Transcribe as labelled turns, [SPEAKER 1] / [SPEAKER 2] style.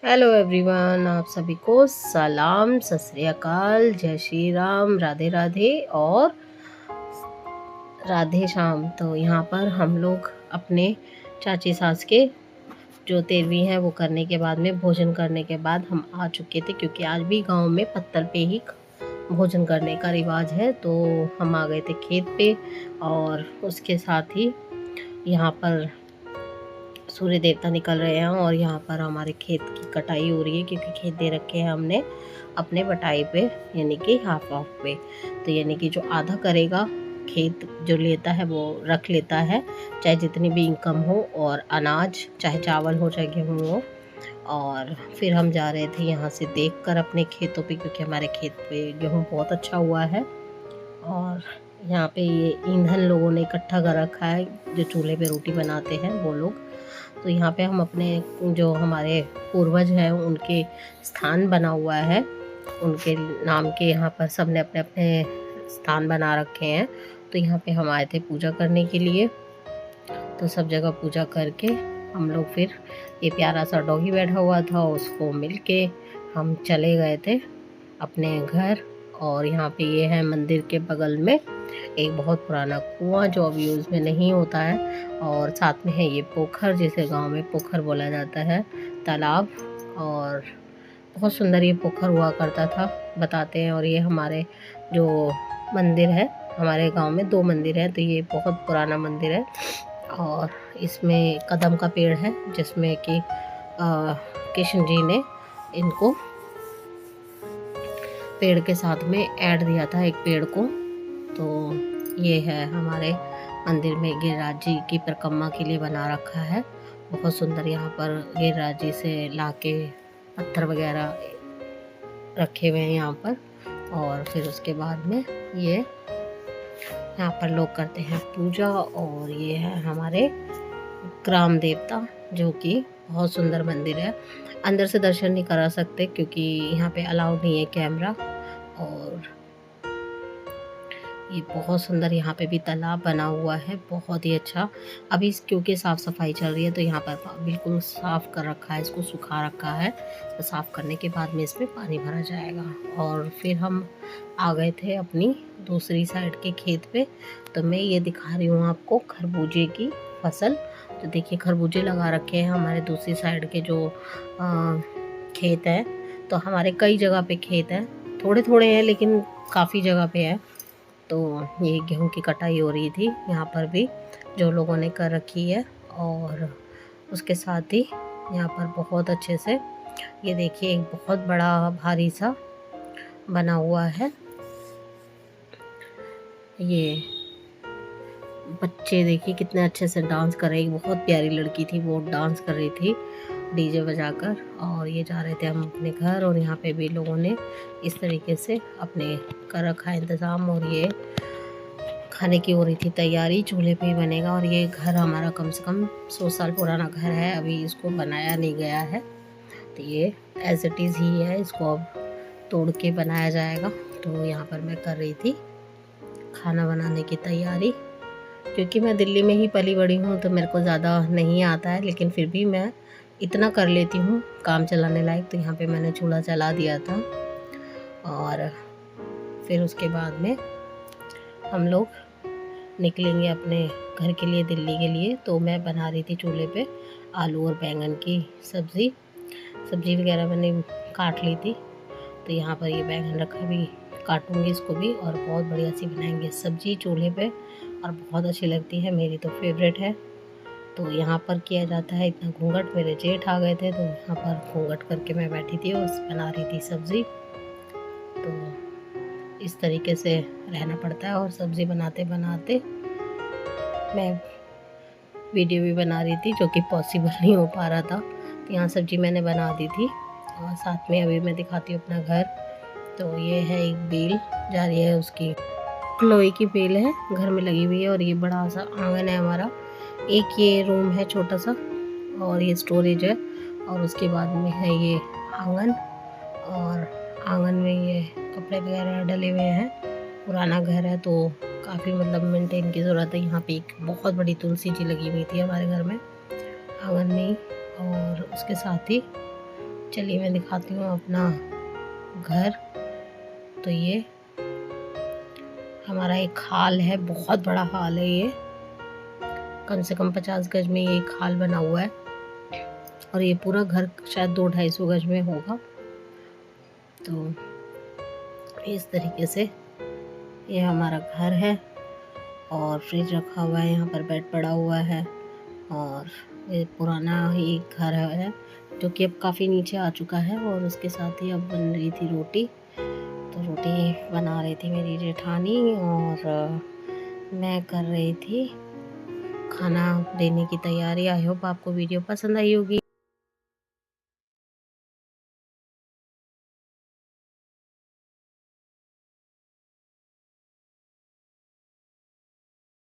[SPEAKER 1] Hello everyone, आप सभी को सलाम, सत श्री अकाल, जय श्री राम, राधे राधे और राधे श्याम। तो यहाँ पर हम लोग अपने चाची सास के जो 13वीं है वो करने के बाद में भोजन करने के बाद हम आ चुके थे, क्योंकि आज भी गांव में पत्तल पे ही भोजन करने का रिवाज है। तो हम आ गए थे खेत पे और उसके साथ ही यहाँ पर सूर्य देवता निकल रहे हैं और यहाँ पर हमारे खेत की कटाई हो रही है, क्योंकि खेत दे रखे हैं हमने अपने बटाई पे, यानी कि हाफ ऑफ पे। तो यानी कि जो आधा करेगा खेत जो लेता है वो रख लेता है, चाहे जितनी भी इनकम हो, और अनाज चाहे चावल हो चाहे गेहूँ हो। और फिर हम जा रहे थे यहाँ से देखकर अपने खेतों पे, क्योंकि हमारे खेत पे गेहूँ बहुत अच्छा हुआ है। और यहाँ पे ये ईंधन लोगों ने इकट्ठा कर रखा है, जो चूल्हे पे रोटी बनाते हैं वो लोग। तो यहाँ पे हम अपने जो हमारे पूर्वज हैं उनके स्थान बना हुआ है, उनके नाम के यहाँ पर सब ने अपने अपने स्थान बना रखे हैं। तो यहाँ पे हम आए थे पूजा करने के लिए। तो सब जगह पूजा करके हम लोग फिर ये प्यारा सा डॉगी बैठा हुआ था, उसको मिलके हम चले गए थे अपने घर। और यहाँ पे ये है मंदिर के बगल में एक बहुत पुराना कुआं, जो अभी यूज़ में नहीं होता है। और साथ में है ये पोखर, जिसे गांव में पोखर बोला जाता है, तालाब। और बहुत सुंदर ये पोखर हुआ करता था, बताते हैं। और ये हमारे जो मंदिर है, हमारे गांव में 2 मंदिर हैं, तो ये बहुत पुराना मंदिर है। और इसमें कदम का पेड़ है, जिसमें कि कृष्ण जी ने इनको पेड़ के साथ में ऐड दिया था, एक पेड़ को। तो ये है हमारे मंदिर में गिरिराज जी की परिक्रमा के लिए बना रखा है। बहुत सुंदर यहाँ पर गिरिराज जी से लाके पत्थर वगैरह रखे हुए हैं यहाँ पर। और फिर उसके बाद में ये यहाँ पर लोग करते हैं पूजा। और ये है हमारे ग्राम देवता, जो कि बहुत सुंदर मंदिर है। अंदर से दर्शन नहीं करा सकते, क्योंकि यहाँ पे अलाउ नहीं है कैमरा। और ये बहुत सुंदर यहाँ पे भी तालाब बना हुआ है, बहुत ही अच्छा। अभी क्योंकि साफ़ सफाई चल रही है, तो यहाँ पर बिल्कुल साफ़ कर रखा है, इसको सुखा रखा है। तो साफ़ करने के बाद में इसमें पानी भरा जाएगा। और फिर हम आ गए थे अपनी दूसरी साइड के खेत पे। तो मैं ये दिखा रही हूँ आपको खरबूजे की फसल। तो देखिए खरबूजे लगा रखे हैं हमारे दूसरी साइड के जो खेत है। तो हमारे कई जगह पे खेत हैं, थोड़े थोड़े हैं लेकिन काफ़ी जगह पे है। तो ये गेहूं की कटाई हो रही थी यहाँ पर भी, जो लोगों ने कर रखी है। और उसके साथ ही यहाँ पर बहुत अच्छे से ये देखिए एक बहुत बड़ा भारी सा बना हुआ है। ये बच्चे देखिए कितने अच्छे से डांस कर रहे हैं। बहुत प्यारी लड़की थी, वो डांस कर रही थी डीजे बजाकर। और ये जा रहे थे हम अपने घर। और यहाँ पे भी लोगों ने इस तरीके से अपने कर रखा है इंतज़ाम। और ये खाने की हो रही थी तैयारी, चूल्हे पे ही बनेगा। और ये घर हमारा कम से कम 100 साल पुराना घर है, अभी इसको बनाया नहीं गया है। तो ये एज इट इज़ ही है, इसको अब तोड़ के बनाया जाएगा। तो यहाँ पर मैं कर रही थी खाना बनाने की तैयारी, क्योंकि मैं दिल्ली में ही पली बड़ी हूँ, तो मेरे को ज़्यादा नहीं आता है, लेकिन फिर भी मैं इतना कर लेती हूँ काम चलाने लायक। तो यहाँ पे मैंने चूल्हा जला दिया था। और फिर उसके बाद में हम लोग निकलेंगे अपने घर के लिए, दिल्ली के लिए। तो मैं बना रही थी चूल्हे पे आलू और बैंगन की सब्ज़ी वगैरह मैंने काट ली थी। तो यहाँ पर ये बैंगन रखा, भी काटूंगी इसको भी, और बहुत बढ़िया सी बनाएंगे सब्ज़ी चूल्हे पे, और बहुत अच्छी लगती है, मेरी तो फेवरेट है। तो यहाँ पर किया जाता है इतना घूंघट, मेरे जेठ आ गए थे, तो यहाँ पर घूंघट करके मैं बैठी थी और बना रही थी सब्ज़ी। तो इस तरीके से रहना पड़ता है। और सब्ज़ी बनाते बनाते मैं वीडियो भी बना रही थी, जो कि पॉसिबल नहीं हो पा रहा था। तो यहाँ सब्ज़ी मैंने बना दी थी, और साथ में अभी मैं दिखाती हूँ अपना घर। तो ये है एक बेल जा रही है, उसकी लोहे की बेल है, घर में लगी हुई है। और ये बड़ा सा आंगन है हमारा, एक ये रूम है छोटा सा, और ये स्टोरेज है। और उसके बाद में है ये आंगन, और आंगन में ये कपड़े वगैरह डले हुए हैं। पुराना घर है तो काफ़ी मतलब मेंटेन की ज़रूरत है। यहाँ पे एक बहुत बड़ी तुलसी जी लगी हुई थी हमारे घर में, आंगन में ही। और उसके साथ ही चलिए मैं दिखाती हूँ अपना घर। तो ये हमारा एक हाल है, बहुत बड़ा हाल है ये, कम से कम 50 गज में ये एक हाल बना हुआ है और ये पूरा घर शायद 200-250 गज में होगा। तो इस तरीके से ये हमारा घर है और फ्रिज रखा हुआ है, यहाँ पर बेड पड़ा हुआ है और ये पुराना ही घर है जो कि अब काफ़ी नीचे आ चुका है। और उसके साथ ही अब बन रही थी रोटी, तो रोटी बना रही थी मेरी जेठानी और मैं कर रही थी खाना देने की तैयारी। आई होप आपको वीडियो पसंद आई होगी।